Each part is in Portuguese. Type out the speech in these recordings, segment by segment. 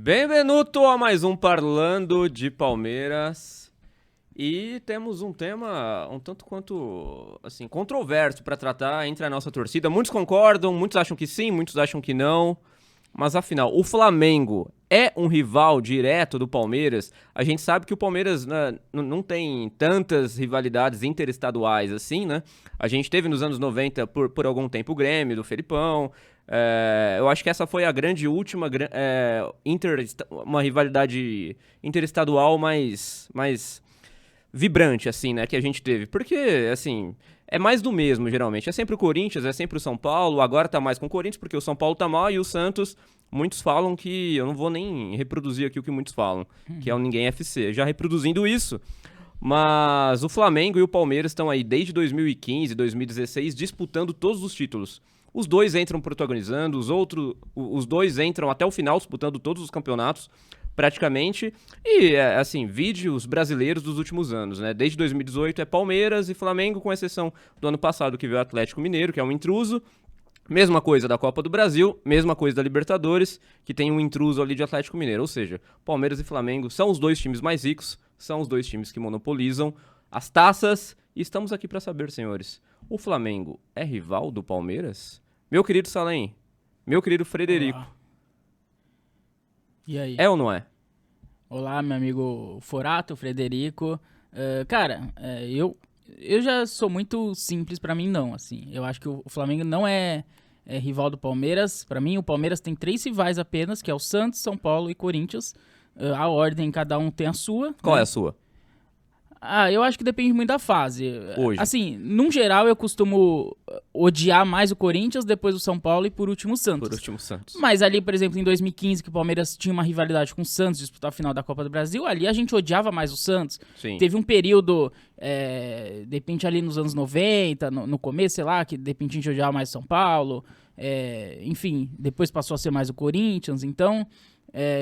Benvenuto a mais um Parlando de Palmeiras. E temos um tema um tanto quanto, assim, controverso para tratar entre a nossa torcida. Muitos concordam, muitos acham que sim, muitos acham que não. Mas afinal, o Flamengo é um rival direto do Palmeiras? A gente sabe que o Palmeiras, né, não tem tantas rivalidades interestaduais assim, né? A gente teve nos anos 90 por algum tempo o Grêmio, do Felipão. Eu acho que essa foi a grande última, uma rivalidade interestadual mais vibrante, assim, né, que a gente teve. Porque, assim, é mais do mesmo, geralmente. É sempre o Corinthians, é sempre o São Paulo. Agora tá mais com o Corinthians, porque o São Paulo tá mal e o Santos, muitos falam que... Eu não vou nem reproduzir aqui o que muitos falam, que é o Ninguém FC. Já reproduzindo isso, mas o Flamengo e o Palmeiras estão aí desde 2015, 2016, disputando todos os títulos. Os dois entram protagonizando, os dois entram até o final disputando todos os campeonatos, praticamente. E, assim, vídeos brasileiros dos últimos anos, né? Desde 2018 é Palmeiras e Flamengo, com exceção do ano passado, que veio o Atlético Mineiro, que é um intruso. Mesma coisa da Copa do Brasil, mesma coisa da Libertadores, que tem um intruso ali de Atlético Mineiro. Ou seja, Palmeiras e Flamengo são os dois times mais ricos, são os dois times que monopolizam as taças. E estamos aqui para saber, senhores, o Flamengo é rival do Palmeiras? Meu querido Salem, meu querido Frederico. Olá. E aí? É ou não é? Olá, meu amigo Forato, Frederico. Cara, eu já sou muito simples pra mim, não, assim. Eu acho que o Flamengo não é rival do Palmeiras. Pra mim, o Palmeiras tem 3 rivais apenas, que é o Santos, São Paulo e Corinthians. A ordem, cada um tem a sua. Qual né? é a sua? Eu acho que depende muito da fase. Hoje. Assim, num geral, eu costumo odiar mais o Corinthians, depois o São Paulo e por último o Santos. Por último, Santos. Mas ali, por exemplo, em 2015, que o Palmeiras tinha uma rivalidade com o Santos, disputar a final da Copa do Brasil, ali a gente odiava mais o Santos. Sim. Teve um período, de repente ali nos anos 90, no começo, sei lá, que de repente a gente odiava mais o São Paulo. Enfim, depois passou a ser mais o Corinthians. Então,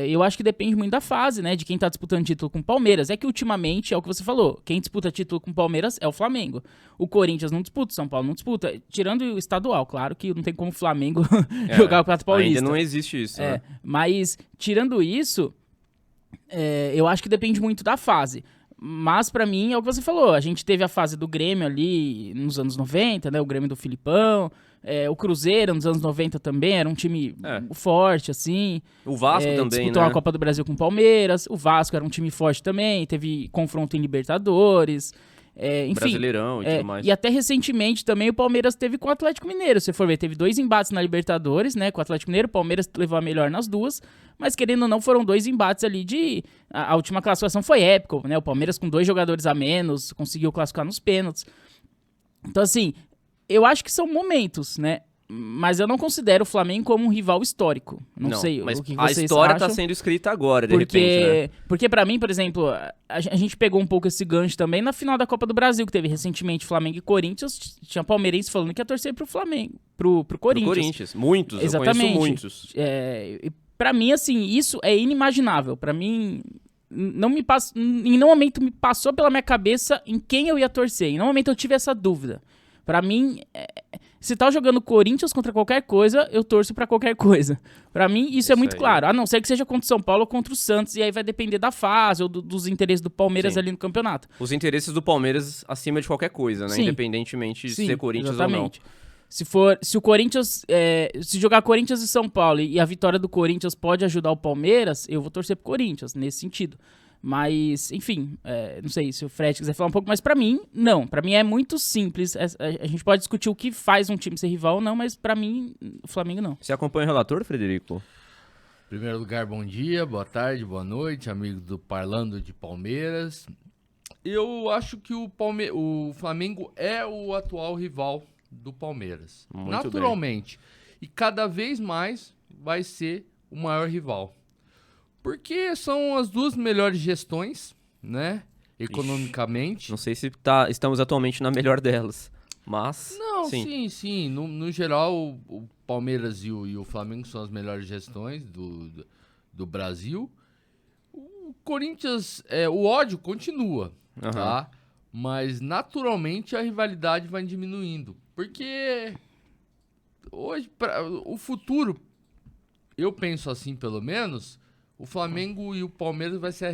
eu acho que depende muito da fase, né? De quem tá disputando título com o Palmeiras. É que ultimamente, é o que você falou, quem disputa título com o Palmeiras é o Flamengo. O Corinthians não disputa, o São Paulo não disputa. Tirando o estadual, claro que não tem como o Flamengo jogar o Campeonato Paulista. Ainda não existe isso, né? Mas, tirando isso, eu acho que depende muito da fase. Mas, pra mim, é o que você falou. A gente teve a fase do Grêmio ali nos anos 90, né? O Grêmio do Filipão. O Cruzeiro nos anos 90 também era um time forte, assim. O Vasco também, disputou né? a Copa do Brasil com o Palmeiras. O Vasco era um time forte também. Teve confronto em Libertadores. Enfim, Brasileirão e tudo mais. E até recentemente também o Palmeiras teve com o Atlético Mineiro. Se você for ver, teve 2 embates na Libertadores, né? Com o Atlético Mineiro. O Palmeiras levou a melhor nas duas. Mas querendo ou não, foram 2 embates ali de... A última classificação foi épica, né? O Palmeiras com 2 jogadores a menos conseguiu classificar nos pênaltis. Então, assim, eu acho que são momentos, né? Mas eu não considero o Flamengo como um rival histórico. Não sei mas o que a vocês história acham. tá sendo escrita agora, de repente, né? Porque pra mim, por exemplo, a gente pegou um pouco esse gancho também na final da Copa do Brasil, que teve recentemente Flamengo e Corinthians. Tinha palmeirense falando que ia torcer pro Flamengo, pro Corinthians. Pro Corinthians. Muitos, Exatamente. eu conheço muitos. E pra mim, assim, isso é inimaginável. Pra mim, não me passa, em nenhum momento me passou pela minha cabeça em quem eu ia torcer. Em nenhum momento eu tive essa dúvida. Pra mim, se tá jogando Corinthians contra qualquer coisa, eu torço pra qualquer coisa. Pra mim, isso é muito claro. A não ser que seja contra o São Paulo ou contra o Santos, e aí vai depender da fase ou dos interesses do Palmeiras ali no campeonato. Os interesses do Palmeiras acima de qualquer coisa, né? Sim. Independentemente de ser Corinthians exatamente. ou não. Se o Corinthians, se jogar Corinthians e São Paulo e a vitória do Corinthians pode ajudar o Palmeiras, eu vou torcer pro Corinthians, nesse sentido. Mas, enfim, não sei se o Fred quiser falar um pouco, mas pra mim, não. Pra mim é muito simples. A gente pode discutir o que faz um time ser rival ou não, mas pra mim, o Flamengo não. Você acompanha o relator, Frederico? Em primeiro lugar, bom dia, boa tarde, boa noite, amigos do Parlando de Palmeiras. Eu acho que o Flamengo é o atual rival do Palmeiras. Muito naturalmente. E cada vez mais vai ser o maior rival. Porque são as 2 melhores gestões, né? Economicamente. Não sei se estamos atualmente na melhor delas, mas... Não, sim. No geral, o Palmeiras e o Flamengo são as melhores gestões do Brasil. O Corinthians, o ódio continua, tá? Mas naturalmente a rivalidade vai diminuindo. Porque hoje, o futuro, eu penso assim pelo menos, O Flamengo e o Palmeiras vai ser a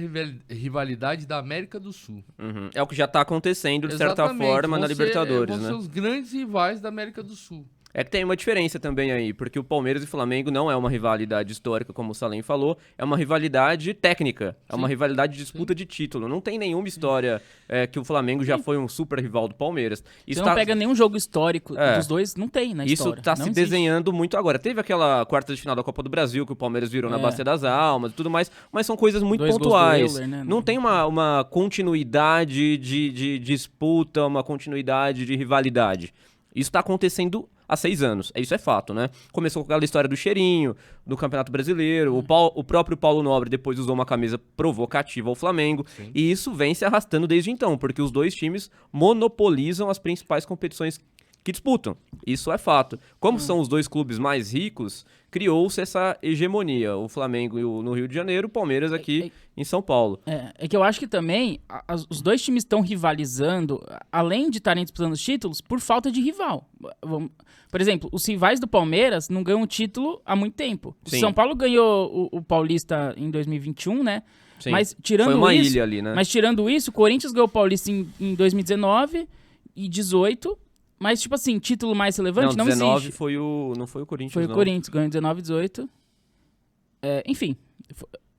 rivalidade da América do Sul. Uhum. É o que já tá acontecendo, de certa Exatamente, forma, na Libertadores, vão né? ser os grandes rivais da América do Sul. É que tem uma diferença também aí, porque o Palmeiras e o Flamengo não é uma rivalidade histórica, como o Salem falou, é uma rivalidade técnica, é uma rivalidade de disputa de título. Não tem nenhuma história que o Flamengo já foi um super rival do Palmeiras. Você não pega nenhum jogo histórico dos dois, não tem na Isso história. tá Não se existe. desenhando muito agora. Teve aquela quarta de final da Copa do Brasil, que o Palmeiras virou na Bacia das Almas e tudo mais, mas são coisas muito 2 gols do pontuais. Euler, né? Não tem uma continuidade de disputa, uma continuidade de rivalidade. Isso tá acontecendo há 6 anos. Isso é fato, né? Começou com aquela história do cheirinho, do Campeonato Brasileiro. O próprio Paulo Nobre depois usou uma camisa provocativa ao Flamengo. Sim. E isso vem se arrastando desde então, porque os dois times monopolizam as principais competições que disputam. Isso é fato. Como são os dois clubes mais ricos, criou-se essa hegemonia. O Flamengo no Rio de Janeiro, o Palmeiras aqui em São Paulo. É que eu acho que também os dois times estão rivalizando, além de estarem disputando os títulos, por falta de rival. Por exemplo, os rivais do Palmeiras não ganham título há muito tempo. O Sim. São Paulo ganhou o Paulista em 2021, né? Sim. Mas tirando Foi uma isso, ilha ali, né? Mas tirando isso, o Corinthians ganhou o Paulista em 2019 e 18. Mas, tipo assim, título mais relevante não 19 existe. não foi o Corinthians, Foi não. o Corinthians, ganhou em 19 e 18. Enfim,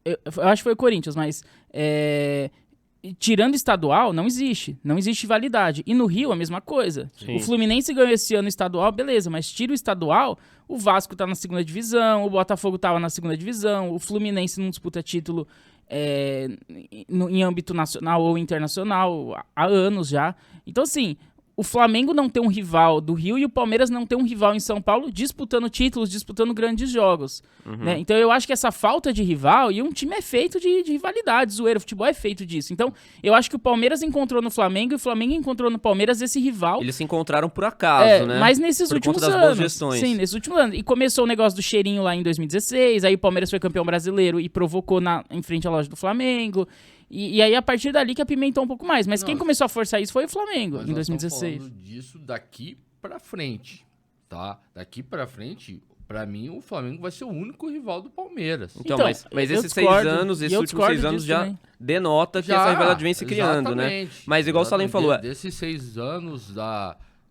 eu acho que foi o Corinthians, mas tirando estadual, não existe. Não existe validade. E no Rio, a mesma coisa. Sim. O Fluminense ganhou esse ano estadual, beleza, mas tira o estadual, o Vasco tá na segunda divisão, o Botafogo tava na segunda divisão, o Fluminense não disputa título em âmbito nacional ou internacional há anos já. Então, assim, o Flamengo não tem um rival do Rio e o Palmeiras não tem um rival em São Paulo disputando títulos, disputando grandes jogos. Né? Então eu acho que essa falta de rival, e um time é feito de rivalidade, zoeira, o futebol é feito disso. Então eu acho que o Palmeiras encontrou no Flamengo e o Flamengo encontrou no Palmeiras esse rival. Eles se encontraram por acaso, né? Mas nesses por últimos conta das anos. boas gestões. Sim, nesses últimos anos. E começou o negócio do cheirinho lá em 2016, aí o Palmeiras foi campeão brasileiro e provocou em frente à loja do Flamengo. E aí, a partir dali que apimentou um pouco mais. Mas quem começou a forçar isso foi o Flamengo, Mas em nós estamos 2016. falando disso daqui pra frente, tá? Daqui pra frente, pra mim, o Flamengo vai ser o único rival do Palmeiras. Então, Então, mas eu esses discordo, 6 anos, e esses eu últimos 6 discordo anos disso já também. denota que essa rivalidade vem se criando, né? Exatamente. Mas igual o Salem falou, Desses 6 anos,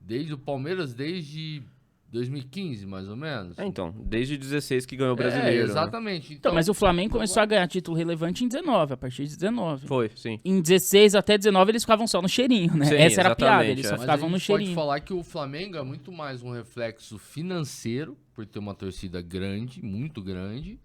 desde o Palmeiras, desde 2015, mais ou menos. então, desde 16 que ganhou o brasileiro. né? Exatamente. Então, mas o Flamengo começou a ganhar título relevante em 19, a partir de 19. Foi, sim. Em 16 até 19 eles ficavam só no cheirinho, né? Sim, Essa era a piada, exatamente, eles é. só Mas ficavam a no gente pode cheirinho. falar que o Flamengo é muito mais um reflexo financeiro, por ter uma torcida grande, muito grande,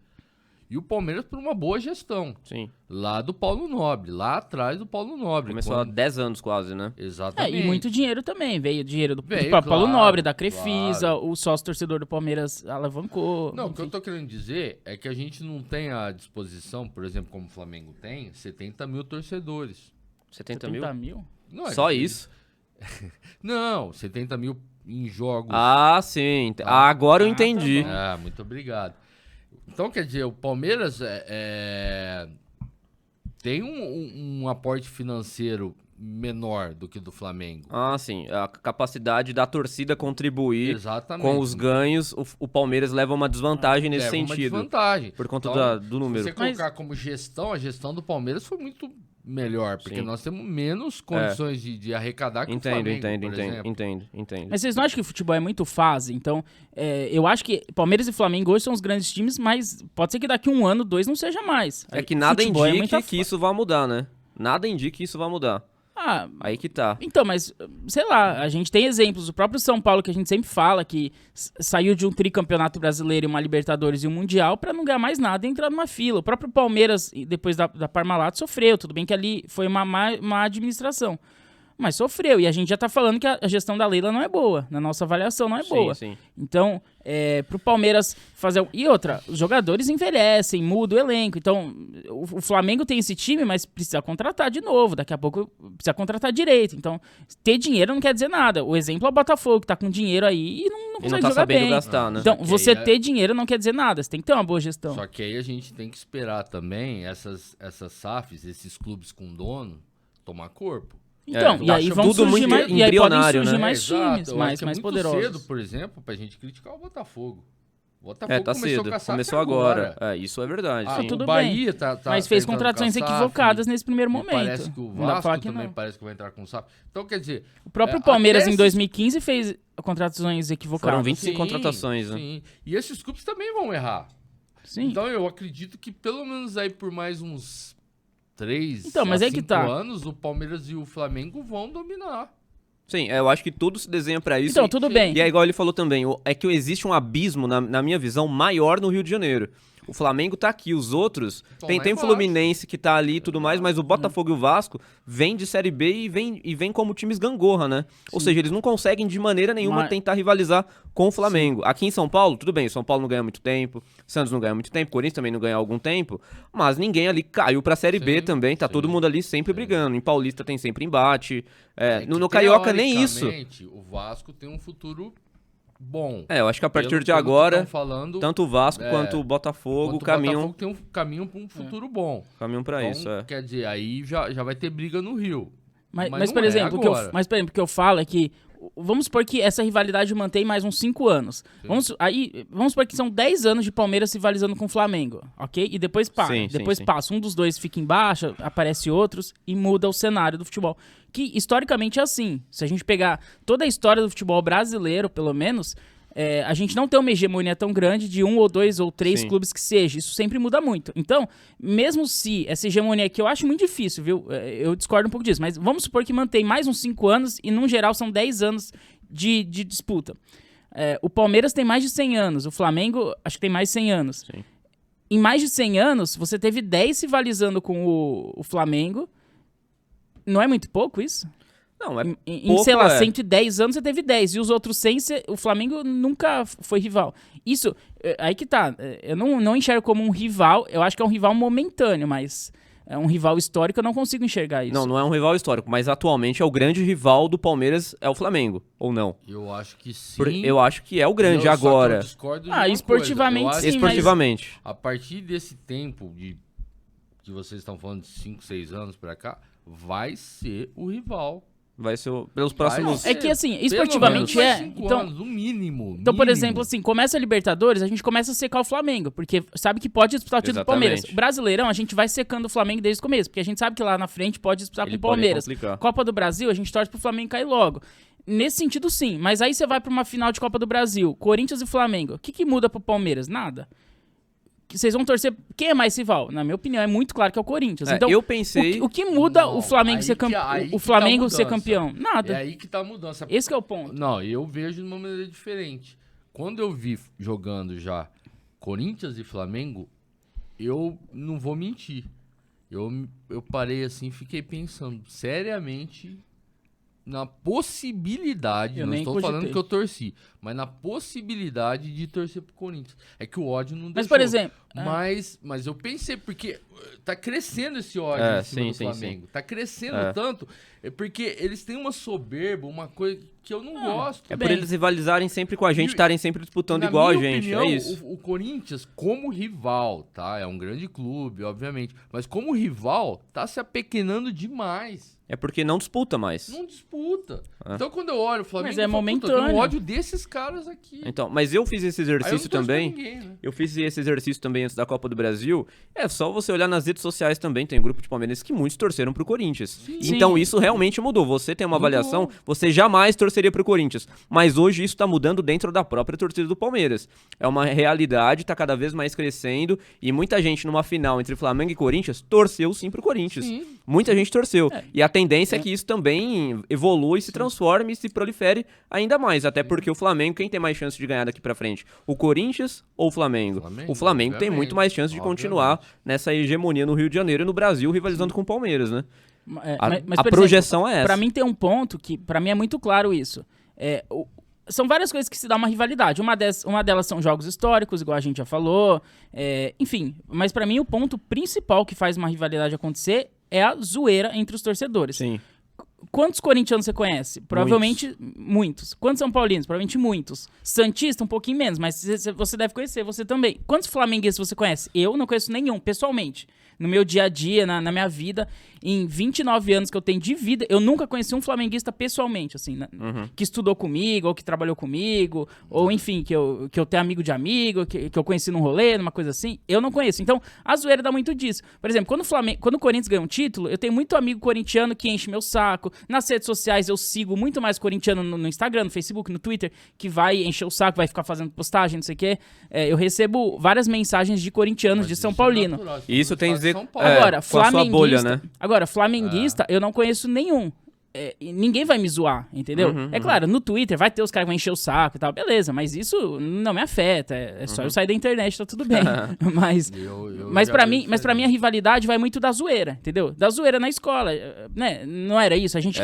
e o Palmeiras por uma boa gestão. Sim. Lá do Paulo Nobre, lá atrás do Paulo Nobre. Começou há 10 anos quase, né? Exatamente. E muito dinheiro também. Veio dinheiro do Veio, próprio Paulo claro, Nobre, da Crefisa, claro. o sócio torcedor do Palmeiras alavancou. Não, o que eu enfim. tô querendo dizer é que a gente não tem à disposição, por exemplo, como o Flamengo tem, 70 mil torcedores. 70 mil? 30 mil? Não, Só isso? Não, 70 mil em jogos. Ah, sim. Agora eu entendi. tá Muito obrigado. Então, quer dizer, o Palmeiras tem um aporte financeiro menor do que do Flamengo. Ah, sim. A capacidade da torcida contribuir Exatamente. com os ganhos, o Palmeiras leva uma desvantagem nesse Leva uma sentido. desvantagem. Por conta Então, do número. Se você colocar como gestão, a gestão do Palmeiras foi muito melhor, porque Sim. nós temos menos condições de arrecadar que o Entendo, Flamengo, por exemplo. entendo. Mas vocês não acham que o futebol é muito fase? Então, eu acho que Palmeiras e Flamengo hoje são os grandes times, mas pode ser que daqui 1 ano, 2 não seja mais. É que nada Futebol indique muita que isso vai mudar, né? Nada indica que isso vai mudar. Ah, Aí que tá. então, mas, sei lá, a gente tem exemplos. O próprio São Paulo, que a gente sempre fala, que saiu de um tricampeonato brasileiro, uma Libertadores e um Mundial pra não ganhar mais nada e entrar numa fila. O próprio Palmeiras, depois da Parmalat, sofreu. Tudo bem que ali foi uma má administração. Mas sofreu. E a gente já tá falando que a gestão da Leila não é boa. Na nossa avaliação, não é boa. Sim. Então, pro Palmeiras fazer... E outra, os jogadores envelhecem, muda o elenco. Então, o Flamengo tem esse time, mas precisa contratar de novo. Daqui a pouco precisa contratar direito. Então, ter dinheiro não quer dizer nada. O exemplo é o Botafogo, que tá com dinheiro aí e não E consegue não tá jogar sabendo bem. gastar, né? Então, Só que você aí ter dinheiro não quer dizer nada. Você tem que ter uma boa gestão. Só que aí a gente tem que esperar também essas SAFs, esses clubes com dono, tomar corpo. Então, e aí vão tudo surgir muito mais, e aí podem embrionário, surgir né? mais Exato, times, eu acho mais que é muito poderosos. cedo, por exemplo, pra gente criticar o Botafogo. O Botafogo Tá cedo. Começou agora. Isso é verdade. Ah, sim. tudo o Bahia bem. tá Mas fez tentando contratações com a SAF, equivocadas nesse primeiro e momento. Parece que o Não dá pra Vasco falar que também não. parece que vai entrar com o SAF. Então, quer dizer... O próprio até Palmeiras em esses- 2015 fez contratações equivocadas. Foram 25 contratações, né? Sim. E esses clubes também vão errar. Sim. Então eu acredito que pelo menos aí por mais uns 3 Então, mas a aí que 5 tá. anos, o Palmeiras e o Flamengo vão dominar. Sim, eu acho que tudo se desenha pra isso. Então, tudo bem. E é igual ele falou também, é que existe um abismo, na minha visão, maior no Rio de Janeiro. O Flamengo tá aqui, os outros... Estão Tem lá o embaixo. Fluminense que tá ali e tudo mais, mas o Botafogo e o Vasco vêm de Série B e vêm como times gangorra, né? Ou seja, eles não conseguem de maneira nenhuma Mas- tentar rivalizar com o Flamengo. Aqui em São Paulo, tudo bem, São Paulo não ganha muito tempo, Santos não ganha muito tempo, Corinthians também não ganha há algum tempo, mas ninguém ali caiu pra Série B Sim, também, tá sim. todo mundo ali sempre brigando. Em Paulista tem sempre embate, É no que, Carioca nem isso. teoricamente, o Vasco tem um futuro bom. Eu acho que a partir Pelo- de pelo que agora, tão falando, tanto o Vasco quanto o Botafogo enquanto o Botafogo caminham tem um caminho para um futuro bom. pra Então, isso. quer dizer, aí já vai ter briga no Rio. Mas, Mas por não é exemplo, agora. o que eu falo é que vamos supor que essa rivalidade mantém mais uns 5 anos. Vamos supor que são 10 anos de Palmeiras rivalizando com o Flamengo, ok? E depois para. Sim, Depois sim. passa. Um dos dois fica embaixo, aparece outros e muda o cenário do futebol. Que historicamente é assim. Se a gente pegar toda a história do futebol brasileiro, pelo menos, a gente não tem uma hegemonia tão grande de 1 ou 2 ou 3 Sim. clubes que seja. Isso sempre muda muito. Então, mesmo se essa hegemonia aqui, eu acho muito difícil, viu? Eu discordo um pouco disso. Mas vamos supor que mantém mais uns 5 anos e, no geral, são 10 anos de disputa. O Palmeiras tem mais de 100 anos. O Flamengo, acho que tem mais de 100 anos. Sim. Em mais de 100 anos, você teve 10 rivalizando com o Flamengo. Não é muito pouco isso? Não, é Em pouco, sei lá, é. 110 anos você teve 10. E os outros 100, o Flamengo nunca foi rival. Isso, aí que tá. Eu não enxergo como um rival. Eu acho que é um rival momentâneo, mas é um rival histórico, eu não consigo enxergar isso. Não é um rival histórico, mas atualmente é o grande rival do Palmeiras, é o Flamengo, ou não? Eu acho que sim. Eu acho que é o grande Só que eu agora, discordo de Ah, uma esportivamente, coisa. Eu acho sim, que esportivamente. a partir desse tempo que vocês estão falando de 5, 6 anos pra cá, vai ser o rival. Vai ser pelos Vai próximos... ser. É que, assim, Pelo esportivamente menos mais é. 5 Então, anos, no mínimo. Então, por exemplo, assim, começa a Libertadores, a gente começa a secar o Flamengo, porque sabe que pode disputar o título do Exatamente. Palmeiras. O Brasileirão, a gente vai secando o Flamengo desde o começo, porque a gente sabe que lá na frente pode disputar Ele com o Palmeiras. pode complicar. Copa do Brasil, a gente torce pro Flamengo cair logo. Nesse sentido, sim. Mas aí você vai pra uma final de Copa do Brasil, Corinthians e Flamengo. O que muda pro Palmeiras? Nada. Que vocês vão torcer... Quem é mais rival? Na minha opinião, é muito claro que é o Corinthians. Então, eu pensei... o que muda Não, o Flamengo aí ser que- campeão? aí que O Flamengo tá a ser mudança. campeão? Nada. É aí que tá a mudança. Esse que é o ponto. Não, eu vejo de uma maneira diferente. Quando eu vi jogando já Corinthians e Flamengo, eu não vou mentir. Eu parei assim, fiquei pensando seriamente na possibilidade, Eu não nem estou cogitei. falando que eu torci, mas na possibilidade de torcer pro Corinthians. É que o ódio não Mas, deixou. por exemplo... Mas eu pensei, porque tá crescendo esse ódio É, em cima do sim, Flamengo. Tá crescendo É. tanto, porque eles têm uma soberba, uma coisa que eu não gosto. É por bem. eles rivalizarem sempre com a gente, E- estarem sempre disputando Na igual a minha gente, opinião, é isso. O Corinthians, como rival, tá? É um grande clube, obviamente. Mas como rival, tá se apequenando demais. É porque não disputa mais. Não disputa. É. Então quando eu olho o Flamengo, Mas é eu falo, puta, eu momentâneo. tenho ódio desses caras aqui. Então, mas eu fiz esse Aí eu não exercício torço pra também. ninguém, né? Eu fiz esse exercício também antes da Copa do Brasil. É só você olhar nas redes sociais também. Tem um grupo de palmeirenses que muitos torceram pro Corinthians. Então Sim. isso realmente mudou. Você tem uma Mudou. avaliação, você jamais torceria pro Corinthians. Mas hoje isso tá mudando dentro da própria torcida do Palmeiras. É uma realidade, tá cada vez mais crescendo. E muita gente numa final entre Flamengo e Corinthians torceu sim pro Corinthians. Sim. Muita gente torceu. E a tendência é que isso também evolua e se transforme e se prolifere ainda mais. Até porque o Flamengo, quem tem mais chance de ganhar daqui pra frente? O Corinthians ou o Flamengo? Flamengo, O Flamengo tem obviamente, muito mais chance de continuar nessa hegemonia no Rio de Janeiro e no Brasil, rivalizando com o Palmeiras, né? A por projeção é essa. Pra mim tem um ponto que, pra mim é muito claro isso. São várias coisas que se dá uma rivalidade. Uma delas são jogos históricos, igual a gente já falou. Enfim, mas pra mim o ponto principal que faz uma rivalidade acontecer é a zoeira entre os torcedores. Sim. Quantos corintianos você conhece? Provavelmente muitos. Quantos são paulinos? Provavelmente muitos. Santista, um pouquinho menos, mas você deve conhecer, você também. Quantos flamenguistas você conhece? Eu não conheço nenhum, pessoalmente. No meu dia a dia, na minha vida. em 29 anos que eu tenho de vida, eu nunca conheci um flamenguista pessoalmente, assim, né? Que estudou comigo, ou que trabalhou comigo, ou enfim, que eu tenho amigo de amigo, que eu conheci num rolê, numa coisa assim, eu não conheço. Então, a zoeira dá muito disso. Por exemplo, quando o Corinthians ganha um título, eu tenho muito amigo corintiano que enche meu saco. Nas redes sociais eu sigo muito mais corintiano no Instagram, no Facebook, no Twitter, que vai encher o saco, vai ficar fazendo postagem, não sei o quê. Eu recebo várias mensagens de corintianos, de São Paulino. Isso tem a dizer Agora, com a sua bolha, né? Agora, flamenguista, eu não conheço nenhum. E ninguém vai me zoar, entendeu? É claro, no Twitter vai ter os caras que vão encher o saco e tal, beleza, mas isso não me afeta. É só eu sair da internet, tá tudo bem. Mas pra mim a rivalidade vai muito da zoeira, entendeu? Da zoeira na escola, né? Não era isso? A gente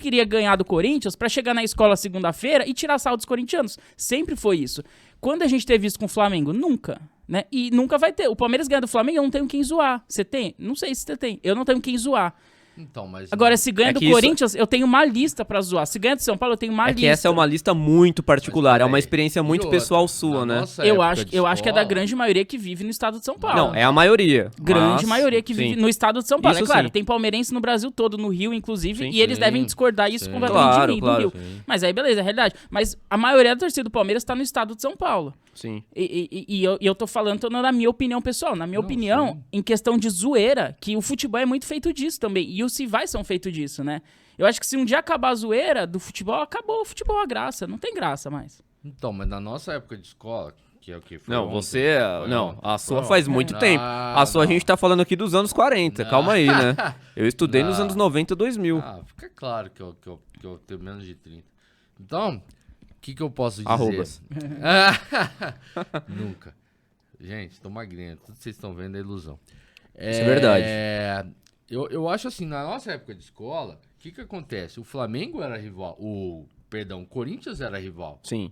queria ganhar do Corinthians pra chegar na escola segunda-feira e tirar sal dos corintianos. Sempre foi isso. Quando a gente teve isso com o Flamengo? Nunca, né? E nunca vai ter. O Palmeiras ganha do Flamengo, eu não tenho quem zoar. Você tem? Não sei se você tem. Eu não tenho quem zoar. Então, mas agora, se ganha do Corinthians, eu tenho uma lista pra zoar. Se ganha do São Paulo, eu tenho uma lista. Que essa é uma lista muito particular, é uma experiência muito pessoal sua, né? Eu acho que é da grande maioria que vive no estado de São Paulo. Não, é a maioria. Grande maioria que vive no estado de São Paulo. Isso, é claro, sim. Tem palmeirense no Brasil todo, no Rio, inclusive, e Sim, eles devem discordar isso completamente de mim, do Rio. Mas aí, beleza, é realidade. Mas a maioria da torcida do Palmeiras tá no estado de São Paulo. Sim. E eu tô falando na minha opinião pessoal. Na minha opinião, sim. em questão de zoeira, que o futebol é muito feito disso também. E os rivais são feitos disso, né? Eu acho que se um dia acabar a zoeira do futebol, acabou o futebol, a graça. Não tem graça mais. Então, mas na nossa época de escola, que é o que foi Não, ontem, você... foi Não, ontem, a sua foi faz ontem. muito tempo. A sua a gente tá falando aqui dos anos 40. Calma aí, né? Eu estudei nos anos 90, 2000. Fica claro que eu tenho menos de 30. Então, o que eu posso dizer? Arrobas. Nunca. Gente, tô magrinho. Tudo que vocês estão vendo é ilusão. Isso é verdade. Eu acho assim, na nossa época de escola, o que acontece? O Flamengo era rival. O Corinthians era rival. Sim.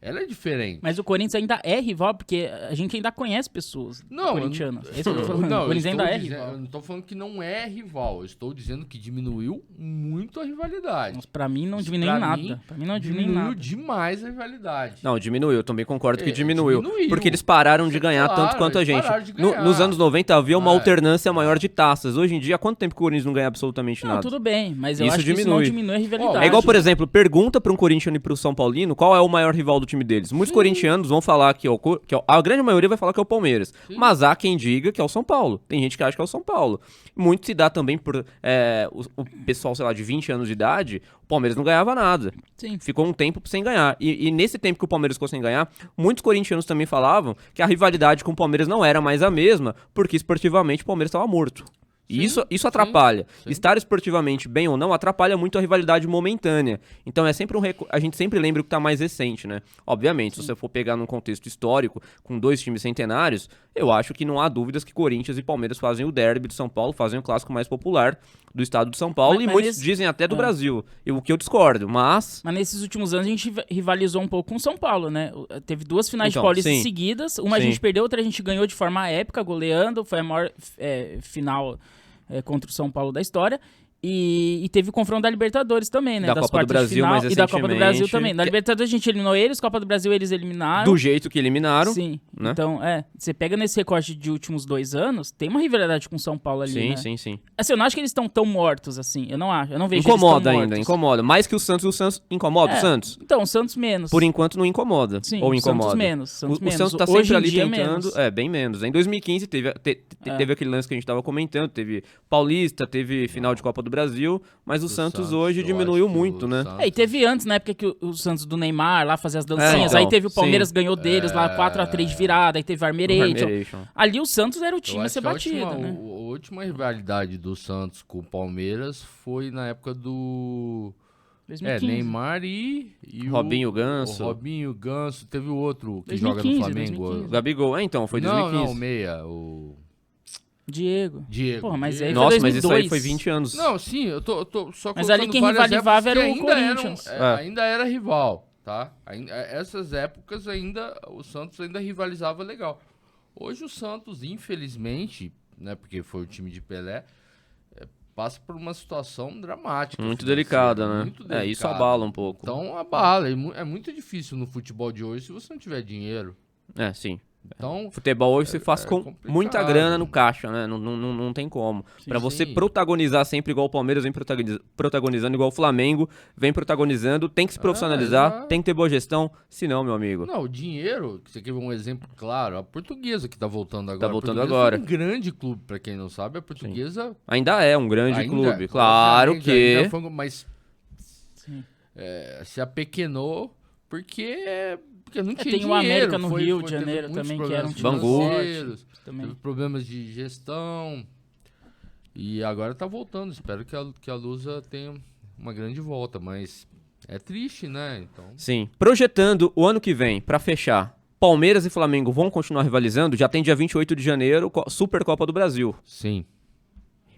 Ela é diferente. Mas o Corinthians ainda é rival, porque a gente ainda conhece pessoas corintianas. É isso que eu tô falando. O Corinthians ainda é rival. Eu não tô falando que não é rival. Eu estou dizendo que diminuiu muito a rivalidade. Mas pra mim não diminuiu nada. Pra mim não diminuiu nada. Demais a rivalidade. Não, diminuiu. Eu também concordo que diminuiu. Diminuiu. Porque eles pararam de ganhar tanto quanto a gente. Nos anos 90 havia uma alternância maior de taças. Hoje em dia, há quanto tempo que o Corinthians não ganha absolutamente nada? Não, tudo bem. Mas eu Isso acho que isso não diminui a rivalidade. É igual, por exemplo, pergunta pra um corintiano e pro São Paulino qual é o maior rival do time deles. Muitos corintianos vão falar que a grande maioria vai falar que é o Palmeiras. Sim. Mas há quem diga que é o São Paulo. Tem gente que acha que é o São Paulo. Muito se dá também por o pessoal, sei lá, de 20 anos de idade, o Palmeiras não ganhava nada. Sim. Ficou um tempo sem ganhar. E nesse tempo que o Palmeiras ficou sem ganhar, muitos corintianos também falavam que a rivalidade com o Palmeiras não era mais a mesma, porque esportivamente o Palmeiras estava morto. E isso atrapalha. Sim. Estar esportivamente bem ou não atrapalha muito a rivalidade momentânea. Então é sempre a gente sempre lembra o que está mais recente, né? Obviamente, se você for pegar num contexto histórico, com dois times centenários, eu acho que não há dúvidas que Corinthians e Palmeiras fazem o derby de São Paulo, fazem o clássico mais popular do estado de São Paulo, e muitos dizem até do Brasil. O que eu discordo, mas nesses últimos anos a gente rivalizou um pouco com São Paulo, né? Teve duas finais de Paulista seguidas, uma a gente perdeu, outra a gente ganhou de forma épica, goleando, foi a maior final contra o São Paulo da história. E teve o confronto da Libertadores também, né? Da Copa do Brasil, mais recentemente. E da Copa do Brasil também. Na Libertadores a gente eliminou eles, Copa do Brasil eles eliminaram. Do jeito que eliminaram. Sim. Né? Então, você pega nesse recorte de últimos 2 anos, tem uma rivalidade com São Paulo ali, né? Sim. Assim, eu não acho que eles estão tão mortos assim. Eu não acho. Eu não vejo incomoda eles tão ainda, mortos. incomoda. Mais que o Santos incomoda o Santos? Então, o Santos menos. Por enquanto não incomoda. Sim, ou incomoda. O Santos tá sempre ali tentando. Bem menos. Em 2015 teve aquele lance que a gente tava comentando, teve Paulista, teve final de Copa do Brasil, mas o Santos hoje diminuiu muito, né? E teve antes, na época que o Santos do Neymar lá fazia as dancinhas, aí teve o Palmeiras ganhou deles lá 4-3 de virada, aí teve o Armeration. Ali o Santos era o time a ser batido, né? A última rivalidade do Santos com o Palmeiras foi na época do 2015. Neymar e Robinho Ganso. O Robinho Ganso, teve o outro que 2015, joga no Flamengo. 2015. Gabigol, então, foi 2015. Não, meia, o Diego. Porra, mas aí Nossa, foi 2002. mas isso aí foi 20 anos. Não, sim, eu tô só colocando. Mas ali quem rivalizava era o Corinthians. Ainda era rival, tá? Essas épocas ainda, o Santos ainda rivalizava legal. Hoje o Santos, infelizmente, né, porque foi o time de Pelé, passa por uma situação dramática. Muito delicada, né? Muito delicada. Isso abala um pouco. Então abala. É muito difícil no futebol de hoje se você não tiver dinheiro. Sim. Então, Futebol hoje se faz com complicado. muita grana no caixa, né? Não tem como. Pra você sim. protagonizar sempre igual o Palmeiras vem protagonizando, igual o Flamengo vem protagonizando, tem que se profissionalizar, exato. tem que ter boa gestão, senão, meu amigo. não, o dinheiro, você quer ver um exemplo claro, a Portuguesa que tá voltando agora. Tá voltando A Portuguesa agora. foi um grande clube, pra quem não sabe, a Portuguesa Ainda é um grande ainda, clube, claro obviamente, que... ainda foi mas Sim. se apequenou porque não tinha tem dinheiro. o América no Rio de teve Janeiro muitos também, que era um problemas time Bangu. financeiros, também. teve problemas de gestão e agora tá voltando. Espero que a Lusa tenha uma grande volta, mas é triste, né? Então, Sim. Projetando o ano que vem, pra fechar, Palmeiras e Flamengo vão continuar rivalizando? Já tem dia 28 de janeiro, Supercopa do Brasil. sim.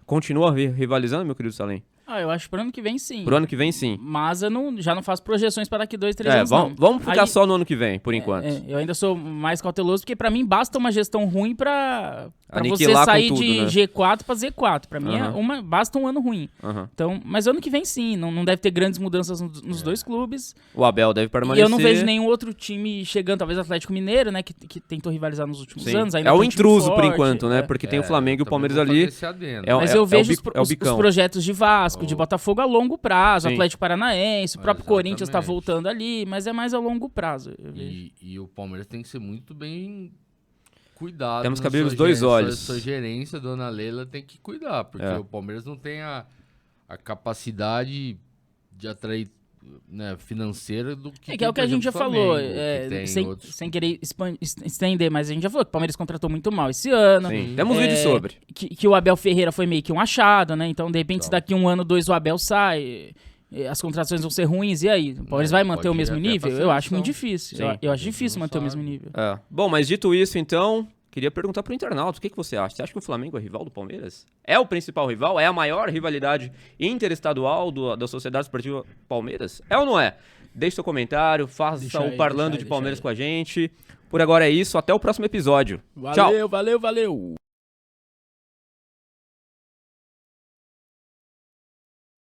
Continua rivalizando, meu querido Salim? Eu acho que pro ano que vem sim. Pro ano que vem, sim. Mas eu já não faço projeções para daqui 2, 3 anos, não. Vamos ficar Aí- só no ano que vem, por enquanto. Eu ainda sou mais cauteloso, porque pra mim basta uma gestão ruim pra você Aniquilar com sair tudo, de né? G4 pra Z4. Pra mim, Aham. basta um ano ruim. Aham. Então, mas ano que vem sim, não deve ter grandes mudanças nos dois clubes. O Abel deve E permanecer. eu não vejo nenhum outro time chegando, talvez o Atlético Mineiro, né, que tentou rivalizar nos últimos Sim. anos. Ainda É tem o um time intruso, por forte, enquanto, né? Porque tem o Flamengo e o também Palmeiras vou fazer ali. esse adendo. É o- Mas eu vejo é o os bicão. projetos de Vasco, de Botafogo a longo prazo, Sim. Atlético Paranaense, o próprio Corinthians tá Exatamente. voltando ali, mas é mais a longo prazo. Eu vejo. E o Palmeiras tem que ser muito bem cuidado. Temos que na abrir sua os dois gerência. olhos. Sua gerência, dona Leila, tem que cuidar, porque É. o Palmeiras não tem a capacidade de atrair, né, financeira do que Que é o que a por gente já exemplo, o falou, Flamengo, que tem sem, outros- sem querer estender, mas a gente já falou que o Palmeiras contratou muito mal esse ano. Sim. Temos vídeo sobre. Que o Abel Ferreira foi meio que um achado, né? Então, de repente, se Então. daqui 1 ano, 2 o Abel sai, as contratações vão ser ruins, e aí? O Palmeiras vai manter pode o mesmo ir até nível? pra Eu acho seleção. muito difícil. Sim. Eu acho A gente difícil não manter o sabe. mesmo nível. É. Bom, mas dito isso, então, queria perguntar pro internauta, o que você acha? Você acha que o Flamengo é rival do Palmeiras? É o principal rival? É a maior rivalidade interestadual da Sociedade Esportiva Palmeiras? É ou não é? Deixe seu comentário, faça Deixa o aí, Parlando deixa aí, de deixa Palmeiras aí. com a gente. Por agora é isso, até o próximo episódio. Tchau! Valeu, valeu, valeu!